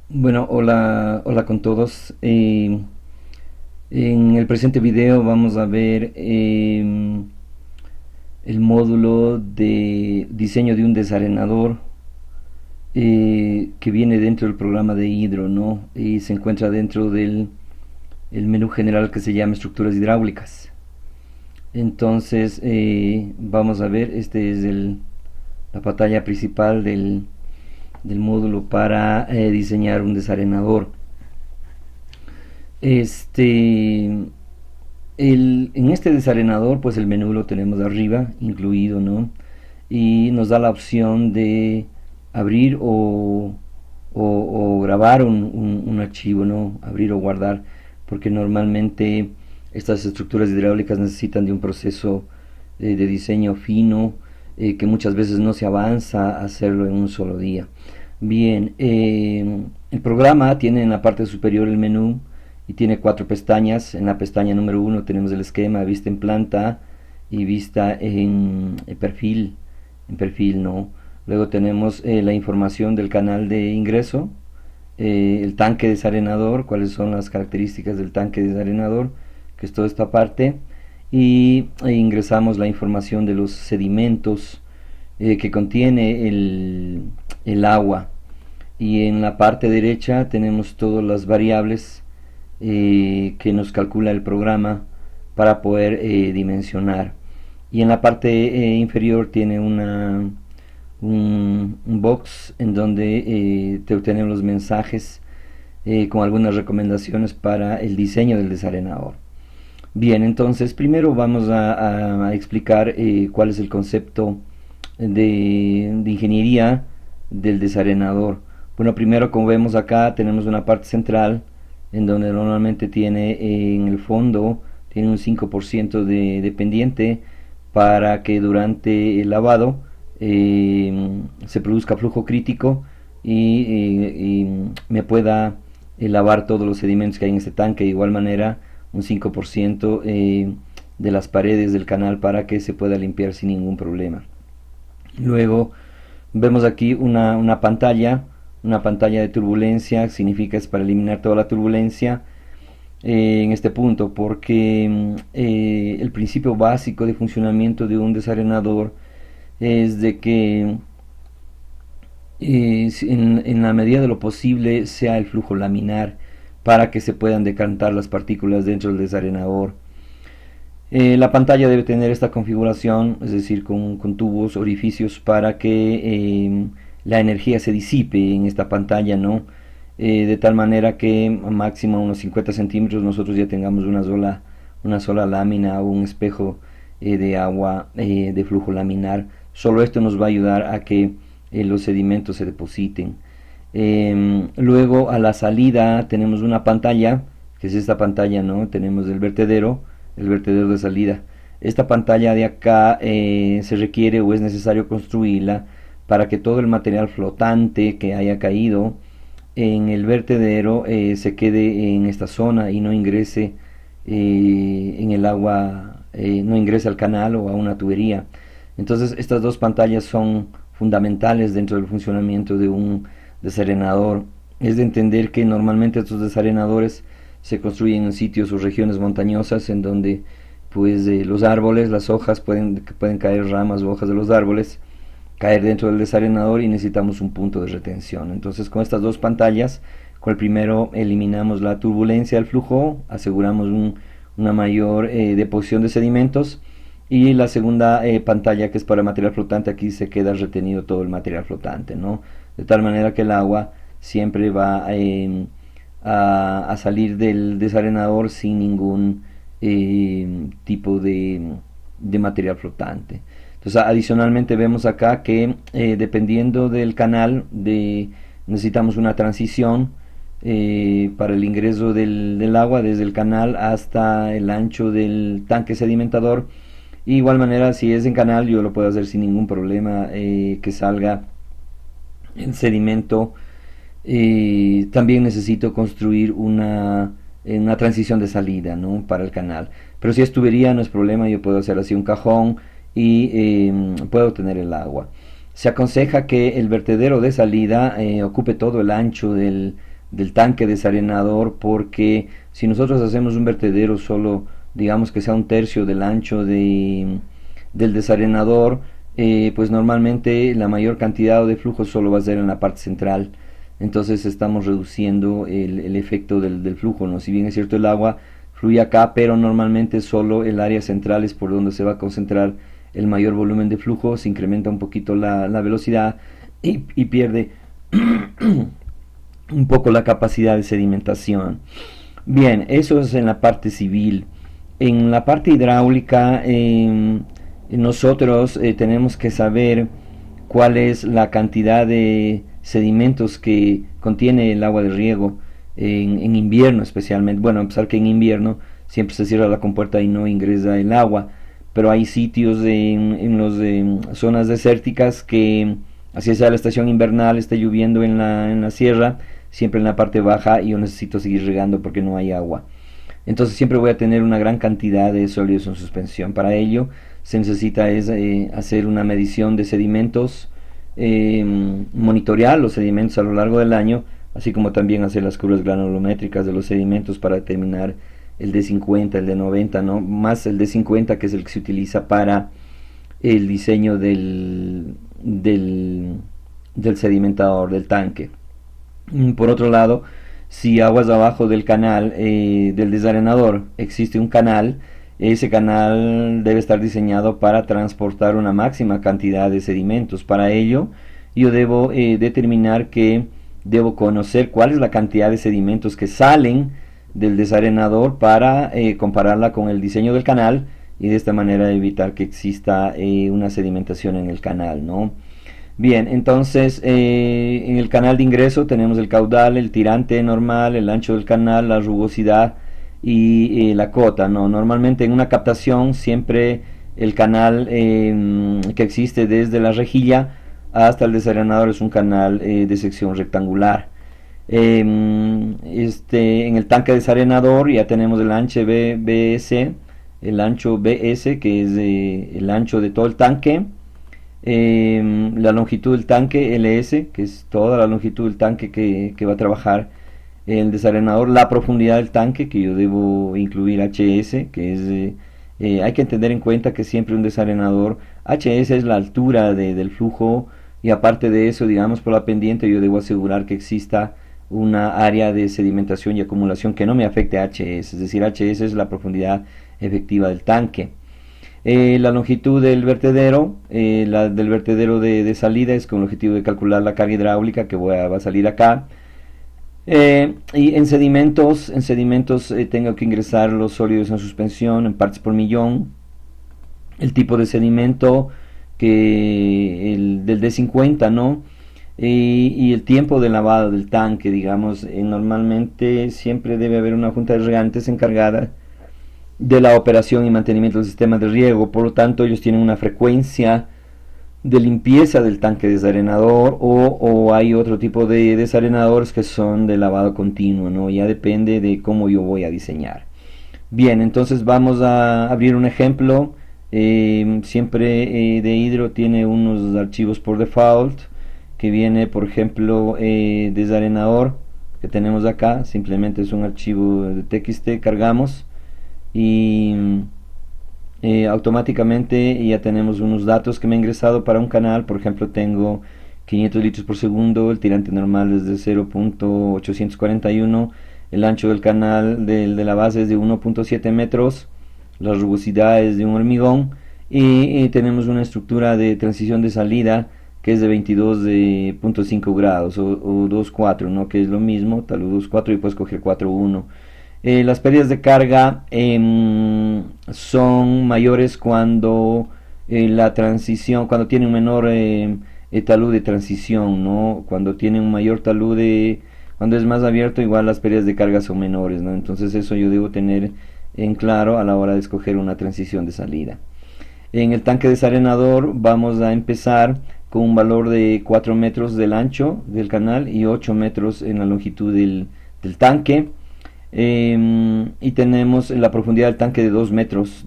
Bueno, hola, hola con todos. En el presente video vamos a ver el módulo de diseño de un desarenador que viene dentro del programa de Hydro, ¿no? Y se encuentra dentro del el menú general que se llama estructuras hidráulicas. Entonces, vamos a ver, este es la pantalla principal del módulo para diseñar un desarenador. Este, en este desarenador, pues el menú lo tenemos arriba, incluido, ¿no? Y nos da la opción de abrir o grabar un archivo, ¿no? Abrir o guardar, porque normalmente estas estructuras hidráulicas necesitan de un proceso de diseño fino, que muchas veces no se avanza a hacerlo en un solo día. Bien, el programa tiene en la parte superior el menú y tiene cuatro pestañas. En la pestaña número uno tenemos el esquema, vista en planta y vista en perfil, ¿no? Luego tenemos la información del canal de ingreso, el tanque desarenador, cuáles son las características del tanque desarenador, que es toda esta parte, y ingresamos la información de los sedimentos que contiene el agua. Y en la parte derecha tenemos todas las variables que nos calcula el programa para poder dimensionar. Y en la parte inferior tiene un box en donde te obtenemos los mensajes con algunas recomendaciones para el diseño del desarenador. Bien, entonces primero vamos a explicar cuál es el concepto de ingeniería del desarenador. Bueno, primero, como vemos acá, tenemos una parte central en donde normalmente tiene en el fondo tiene un 5% de pendiente para que durante el lavado se produzca flujo crítico y me pueda lavar todos los sedimentos que hay en este tanque. De igual manera, un 5% de las paredes del canal para que se pueda limpiar sin ningún problema. Luego vemos aquí una pantalla de turbulencia, significa es para eliminar toda la turbulencia en este punto, porque el principio básico de funcionamiento de un desarenador es de que en la medida de lo posible sea el flujo laminar para que se puedan decantar las partículas dentro del desarenador. La pantalla debe tener esta configuración, es decir, con tubos, orificios para que la energía se disipe en esta pantalla, ¿no? De tal manera que a máximo unos 50 centímetros nosotros ya tengamos una sola lámina o un espejo de agua de flujo laminar. Solo esto nos va a ayudar a que los sedimentos se depositen. Luego a la salida tenemos una pantalla, que es esta pantalla, ¿no? Tenemos el vertedero de salida. Esta pantalla de acá se requiere o es necesario construirla para que todo el material flotante que haya caído en el vertedero se quede en esta zona y no ingrese en el agua, no ingrese al canal o a una tubería. Entonces estas dos pantallas son fundamentales dentro del funcionamiento de un desarenador. Es de entender que normalmente estos desarenadores se construyen en sitios o regiones montañosas en donde pues los árboles, las hojas pueden caer, ramas o hojas de los árboles caer dentro del desarenador y necesitamos un punto de retención. Entonces con estas dos pantallas, con el primero eliminamos la turbulencia del flujo, aseguramos una mayor deposición de sedimentos, y la segunda pantalla, que es para material flotante, aquí se queda retenido todo el material flotante, ¿no? De tal manera que el agua siempre va a salir del desarenador sin ningún tipo de material flotante. Entonces, adicionalmente vemos acá que dependiendo del canal necesitamos una transición para el ingreso del agua desde el canal hasta el ancho del tanque sedimentador. Y de igual manera, si es en canal, yo lo puedo hacer sin ningún problema que salga el sedimento. También necesito construir una transición de salida, ¿no? Para el canal. Pero si es tubería, no es problema, yo puedo hacer así un cajón y puedo tener el agua. Se aconseja que el vertedero de salida ocupe todo el ancho del tanque desarenador, porque si nosotros hacemos un vertedero solo, digamos que sea un tercio del ancho del desarenador, pues normalmente la mayor cantidad de flujo solo va a ser en la parte central. Entonces estamos reduciendo el efecto del flujo, ¿no? Si bien es cierto el agua fluye acá, pero normalmente solo el área central es por donde se va a concentrar el mayor volumen de flujo, se incrementa un poquito la velocidad y pierde un poco la capacidad de sedimentación. Bien, eso es en la parte civil. En la parte hidráulica, nosotros tenemos que saber cuál es la cantidad de sedimentos que contiene el agua de riego en invierno especialmente. Bueno, a pesar que en invierno siempre se cierra la compuerta y no ingresa el agua, pero hay sitios en las zonas desérticas que, así sea la estación invernal, está lloviendo en la sierra, siempre en la parte baja, y yo necesito seguir regando porque no hay agua. Entonces siempre voy a tener una gran cantidad de sólidos en suspensión. Para ello se necesita hacer una medición de sedimentos, monitorear los sedimentos a lo largo del año, así como también hacer las curvas granulométricas de los sedimentos para determinar el D50, el D90, ¿no? Más el D50, que es el que se utiliza para el diseño del sedimentador, del tanque. Por otro lado, si aguas abajo del canal, del desarenador, existe un canal, ese canal debe estar diseñado para transportar una máxima cantidad de sedimentos. Para ello, yo debo determinar que debo conocer cuál es la cantidad de sedimentos que salen del desarenador para compararla con el diseño del canal, y de esta manera evitar que exista una sedimentación en el canal, ¿no? Bien, entonces en el canal de ingreso tenemos el caudal, el tirante normal, el ancho del canal, la rugosidad y la cota, ¿no? Normalmente en una captación siempre el canal que existe desde la rejilla hasta el desarenador es un canal de sección rectangular. En el tanque desarenador ya tenemos el ancho BS, el ancho BS, que es el ancho de todo el tanque. La longitud del tanque LS, que es toda la longitud del tanque que va a trabajar el desarenador. La profundidad del tanque, que yo debo incluir HS, que es hay que tener en cuenta que siempre un desarenador, HS es la altura del flujo, y aparte de eso, digamos, por la pendiente yo debo asegurar que exista una área de sedimentación y acumulación que no me afecte a HS, es decir, HS es la profundidad efectiva del tanque. La longitud del vertedero, la del vertedero de salida es con el objetivo de calcular la carga hidráulica que va a salir acá. Y en sedimentos tengo que ingresar los sólidos en suspensión en partes por millón, el tipo de sedimento que del D50, ¿no? Y el tiempo de lavado del tanque, digamos, normalmente siempre debe haber una junta de regantes encargada de la operación y mantenimiento del sistema de riego. Por lo tanto, ellos tienen una frecuencia de limpieza del tanque desarenador, o hay otro tipo de desarenadores que son de lavado continuo, ¿no? Ya depende de cómo yo voy a diseñar. Bien, entonces vamos a abrir un ejemplo. Siempre de Hydro tiene unos archivos por default, que viene, por ejemplo, desarenador, que tenemos acá. Simplemente es un archivo de TXT, cargamos y automáticamente ya tenemos unos datos que me he ingresado para un canal. Por ejemplo, tengo 500 litros por segundo, el tirante normal es de 0.841, el ancho del canal de la base es de 1.7 metros, la rugosidad es de un hormigón, y tenemos una estructura de transición de salida que es de 22.5 grados o 2.4, ¿no? Que es lo mismo, tal vez 2.4 y puedes coger 4.1. Las pérdidas de carga son mayores cuando la transición, cuando tiene un menor talud de transición, ¿no? Cuando tiene un mayor talud cuando es más abierto, igual las pérdidas de carga son menores, ¿no? Entonces eso yo debo tener en claro a la hora de escoger una transición de salida. En el tanque desarenador vamos a empezar con un valor de 4 metros del ancho del canal y 8 metros en la longitud del tanque. Y tenemos la profundidad del tanque de 2 metros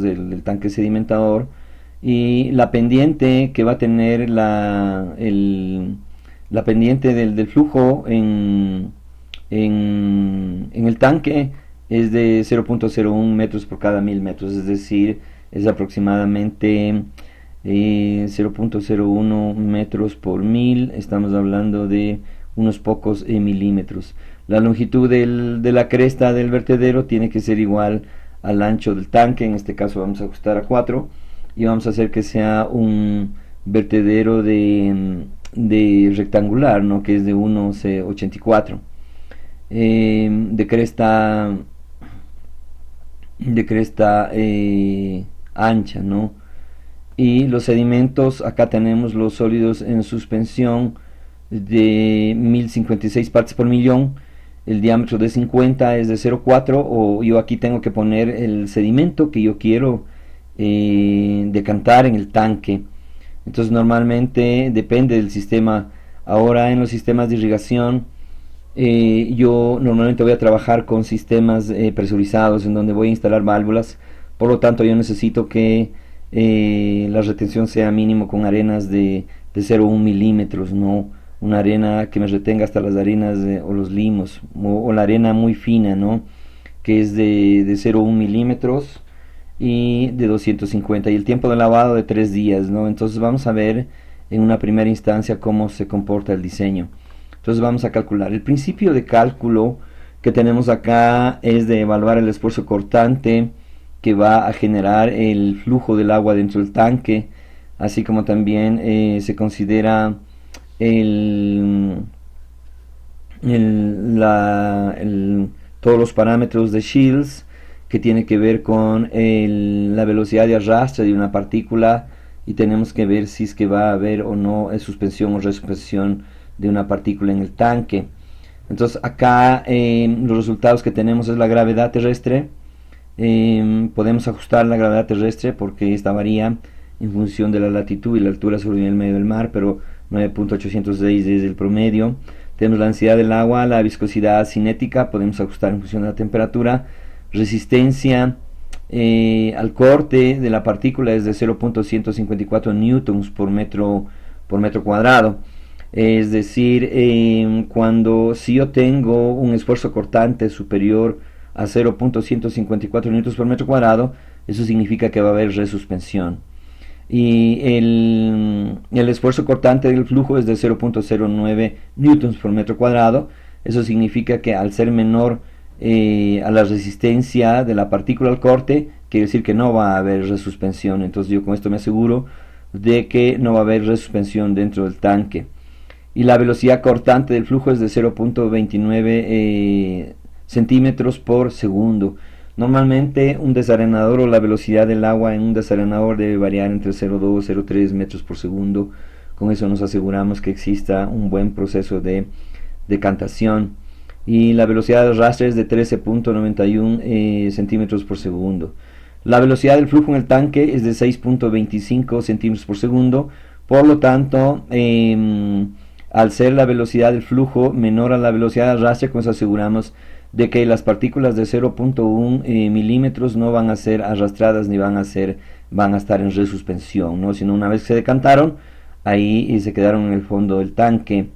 del tanque sedimentador, y la pendiente que va a tener la pendiente del flujo en el tanque es de 0.01 metros por cada 1000 metros, es decir, es aproximadamente 0.01 metros por 1000, estamos hablando de unos pocos milímetros. La longitud de la cresta del vertedero tiene que ser igual al ancho del tanque, en este caso vamos a ajustar a 4 y vamos a hacer que sea un vertedero de rectangular, ¿no? Que es de 1,84 de cresta ancha, ¿no? Y los sedimentos, acá tenemos los sólidos en suspensión de 1056 partes por millón, el diámetro de 50 es de 0,4, o yo aquí tengo que poner el sedimento que yo quiero decantar en el tanque. Entonces normalmente depende del sistema. Ahora en los sistemas de irrigación yo normalmente voy a trabajar con sistemas presurizados en donde voy a instalar válvulas, por lo tanto yo necesito que la retención sea mínimo con arenas de 0,1 milímetros, no una arena que me retenga hasta las arenas o los limos, o la arena muy fina, ¿no? Que es de 0,1 milímetros y de 250, y el tiempo de lavado de 3 días, ¿no? Entonces vamos a ver en una primera instancia cómo se comporta el diseño. Entonces vamos a calcular. El principio de cálculo que tenemos acá es de evaluar el esfuerzo cortante que va a generar el flujo del agua dentro del tanque, así como también se considera todos los parámetros de Shields, que tiene que ver con la velocidad de arrastre de una partícula, y tenemos que ver si es que va a haber o no suspensión o resuspensión de una partícula en el tanque. Entonces acá los resultados que tenemos es la gravedad terrestre. Podemos ajustar la gravedad terrestre porque esta varía en función de la latitud y la altura sobre el medio del mar, pero 9.806 es el promedio. Tenemos la densidad del agua, la viscosidad cinética, podemos ajustar en función de la temperatura. Resistencia al corte de la partícula es de 0.154 newtons por metro cuadrado. Es decir, si yo tengo un esfuerzo cortante superior a 0.154 newtons por metro cuadrado, eso significa que va a haber resuspensión. Y el esfuerzo cortante del flujo es de 0.09 newtons por metro cuadrado. Eso significa que al ser menor a la resistencia de la partícula al corte, quiere decir que no va a haber resuspensión. Entonces yo con esto me aseguro de que no va a haber resuspensión dentro del tanque. Y la velocidad cortante del flujo es de 0.29 centímetros por segundo. Normalmente un desarenador, o la velocidad del agua en un desarenador, debe variar entre 0,2 y 0,3 metros por segundo. Con eso nos aseguramos que exista un buen proceso de decantación. Y la velocidad de arrastre es de 13.91 centímetros por segundo. La velocidad del flujo en el tanque es de 6.25 centímetros por segundo. Por lo tanto, al ser la velocidad del flujo menor a la velocidad de arrastre, con eso aseguramos de que las partículas de 0.1 milímetros no van a ser arrastradas ni van a estar en resuspensión, ¿no? Sino una vez que se decantaron, ahí se quedaron en el fondo del tanque.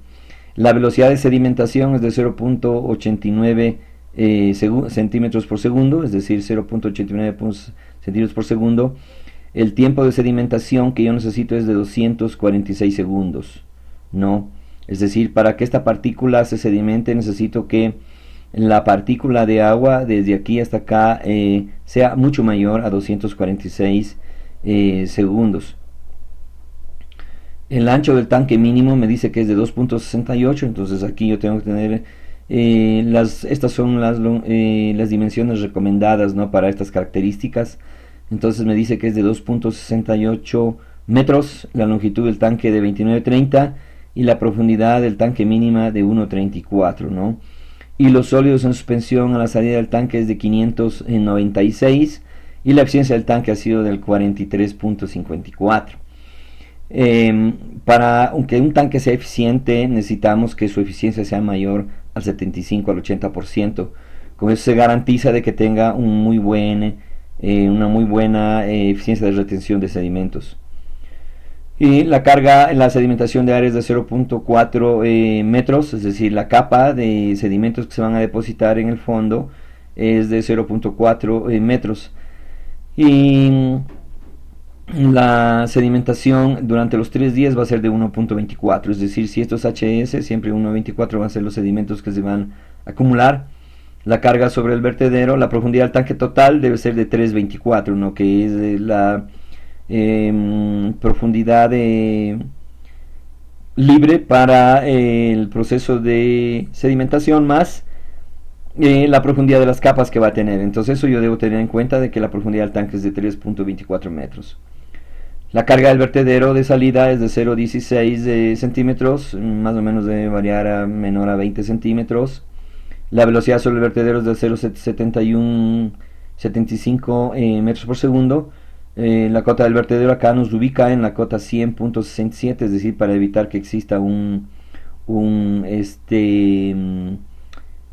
La velocidad de sedimentación es de 0.89 centímetros por segundo, es decir, 0.89 centímetros por segundo. El tiempo de sedimentación que yo necesito es de 246 segundos, ¿no? Es decir, para que esta partícula se sedimente necesito que la partícula de agua desde aquí hasta acá sea mucho mayor a 246 segundos. El ancho del tanque mínimo me dice que es de 2.68, entonces aquí yo tengo que tener estas son las dimensiones recomendadas, ¿no?, para estas características. Entonces me dice que es de 2.68 metros, la longitud del tanque de 29.30 y la profundidad del tanque mínima de 1.34, ¿no? Y los sólidos en suspensión a la salida del tanque es de 596 y la eficiencia del tanque ha sido del 43.54. Para que un tanque sea eficiente necesitamos que su eficiencia sea mayor al 75 al 80%. Con eso se garantiza de que tenga una muy buena eficiencia de retención de sedimentos. Y la carga en la sedimentación de área es de 0.4 metros, es decir, la capa de sedimentos que se van a depositar en el fondo es de 0.4 metros. Y la sedimentación durante los 3 días va a ser de 1.24, es decir, si esto es HS, siempre 1.24 van a ser los sedimentos que se van a acumular. La carga sobre el vertedero, la profundidad del tanque total debe ser de 3.24, ¿no? Que es la profundidad libre para el proceso de sedimentación más la profundidad de las capas que va a tener. Entonces eso yo debo tener en cuenta de que la profundidad del tanque es de 3.24 metros. La carga del vertedero de salida es de 0.16 centímetros, más o menos debe variar a menor a 20 centímetros. La velocidad sobre el vertedero es de 0.75 metros por segundo. La cota del vertedero acá nos ubica en la cota 100.67, es decir, para evitar que exista un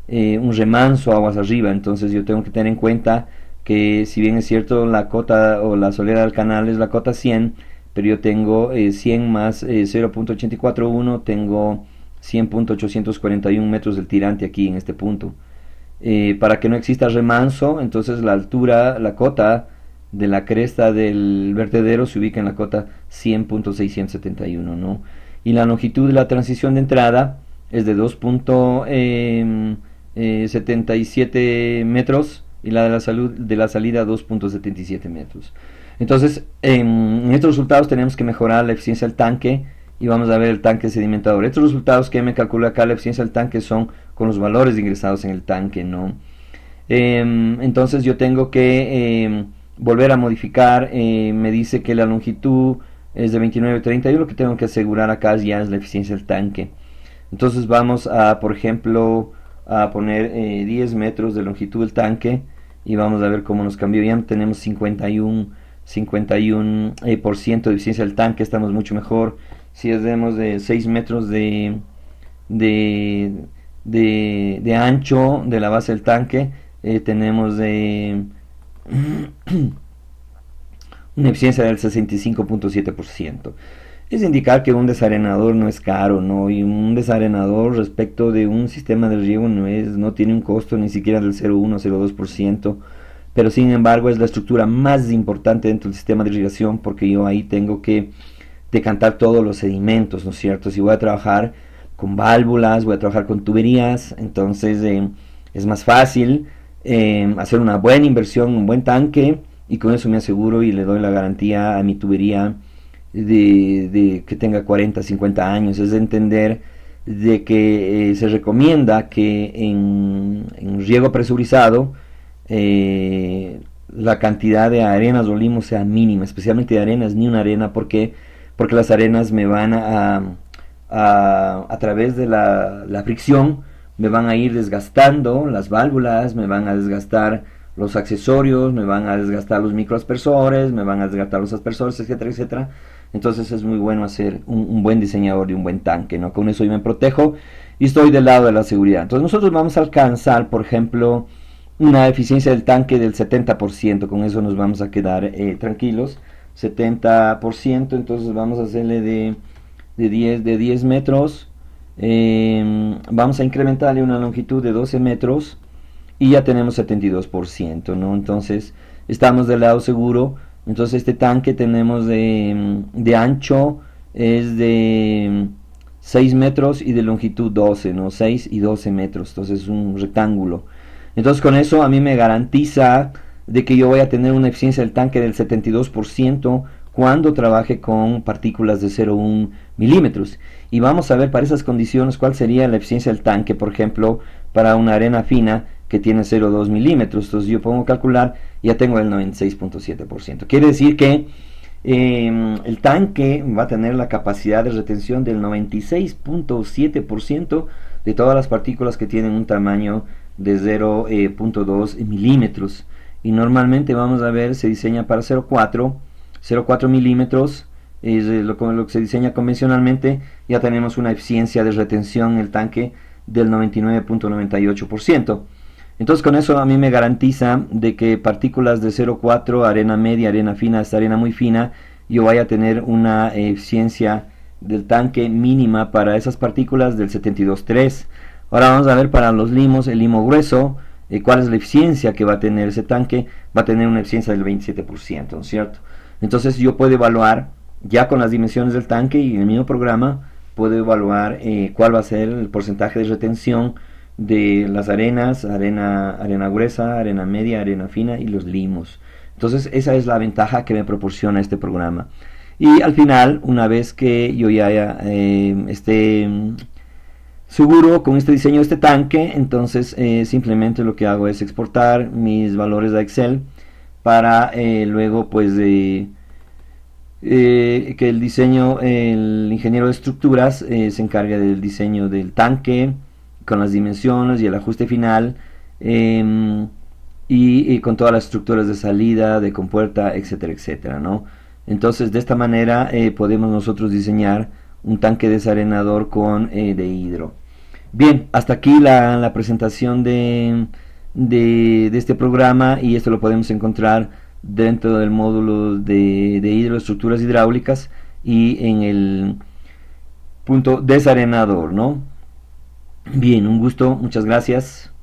remanso aguas arriba. Entonces yo tengo que tener en cuenta que, si bien es cierto, la cota o la solera del canal es la cota 100, pero yo tengo 100 más 0.841, tengo 100.841 metros del tirante aquí en este punto. Para que no exista remanso, entonces la altura, la cota de la cresta del vertedero se ubica en la cota 100.671, ¿no? Y la longitud de la transición de entrada es de 2.77 metros y la de la salida 2.77 metros. Entonces, en estos resultados tenemos que mejorar la eficiencia del tanque y vamos a ver el tanque sedimentador. Estos resultados que me calcula acá la eficiencia del tanque son con los valores ingresados en el tanque, ¿no? Entonces yo tengo que volver a modificar. Me dice que la longitud es de 29.30, y lo que tengo que asegurar acá ya es la eficiencia del tanque. Entonces vamos a, por ejemplo, a poner 10 metros de longitud del tanque y vamos a ver cómo nos cambió. Ya tenemos 51% de eficiencia del tanque, estamos mucho mejor. Si hacemos de 6 metros de ancho de la base del tanque, tenemos una eficiencia del 65.7%. Es indicar que un desarenador no es caro, ¿no? Y un desarenador respecto de un sistema de riego no tiene un costo ni siquiera del 0,1 o 0,2%, pero sin embargo es la estructura más importante dentro del sistema de irrigación, porque yo ahí tengo que decantar todos los sedimentos, ¿no es cierto? Si voy a trabajar con válvulas, voy a trabajar con tuberías, entonces es más fácil hacer una buena inversión, un buen tanque, y con eso me aseguro y le doy la garantía a mi tubería de que tenga 40, 50 años. Es de entender de que se recomienda que en riego presurizado la cantidad de arenas o limos sea mínima, especialmente de arenas, ni una arena, porque las arenas me van a través de la fricción, me van a ir desgastando las válvulas, me van a desgastar los accesorios, me van a desgastar los microaspersores, me van a desgastar los aspersores, etcétera, etcétera. Entonces es muy bueno hacer un buen diseñador de un buen tanque, ¿no? Con eso yo me protejo y estoy del lado de la seguridad. Entonces nosotros vamos a alcanzar, por ejemplo, una eficiencia del tanque del 70%, con eso nos vamos a quedar tranquilos. 70%, entonces vamos a hacerle de 10 metros, vamos a incrementarle una longitud de 12 metros y ya tenemos 72%, ¿no? Entonces estamos del lado seguro. Entonces este tanque tenemos de ancho es de 6 metros y de longitud 12, ¿no? 6 y 12 metros, entonces es un rectángulo. Entonces con eso a mí me garantiza de que yo voy a tener una eficiencia del tanque del 72% cuando trabaje con partículas de 0,1 milímetros. Y vamos a ver para esas condiciones cuál sería la eficiencia del tanque, por ejemplo, para una arena fina que tiene 0,2 milímetros. Entonces yo pongo calcular, ya tengo el 96.7%. Quiere decir que el tanque va a tener la capacidad de retención del 96.7% de todas las partículas que tienen un tamaño de 0,2 milímetros. Y normalmente vamos a ver, se diseña para 0,4 milímetros, es lo que se diseña convencionalmente. Ya tenemos una eficiencia de retención en el tanque del 99.98%. Entonces con eso a mí me garantiza de que partículas de 0,4, arena media, arena fina, hasta arena muy fina, yo vaya a tener una eficiencia del tanque mínima para esas partículas del 72.3. Ahora vamos a ver para los limos, el limo grueso, cuál es la eficiencia que va a tener ese tanque. Va a tener una eficiencia del 27%, ¿no es cierto? Entonces yo puedo evaluar, ya con las dimensiones del tanque y en el mismo programa, puedo evaluar cuál va a ser el porcentaje de retención de las arenas, arena gruesa, arena media, arena fina y los limos. Entonces esa es la ventaja que me proporciona este programa. Y al final, una vez que yo ya esté seguro con este diseño de este tanque, entonces simplemente lo que hago es exportar mis valores a Excel para luego pues que el diseño, el ingeniero de estructuras se encargue del diseño del tanque con las dimensiones y el ajuste final, y con todas las estructuras de salida, de compuerta, etcétera, etcétera, ¿no? Entonces de esta manera podemos nosotros diseñar un tanque desarenador con de hidro. Bien, hasta aquí la presentación de este programa, y esto lo podemos encontrar dentro del módulo de hidroestructuras hidráulicas y en el punto desarenador, ¿no? Bien, un gusto, muchas gracias.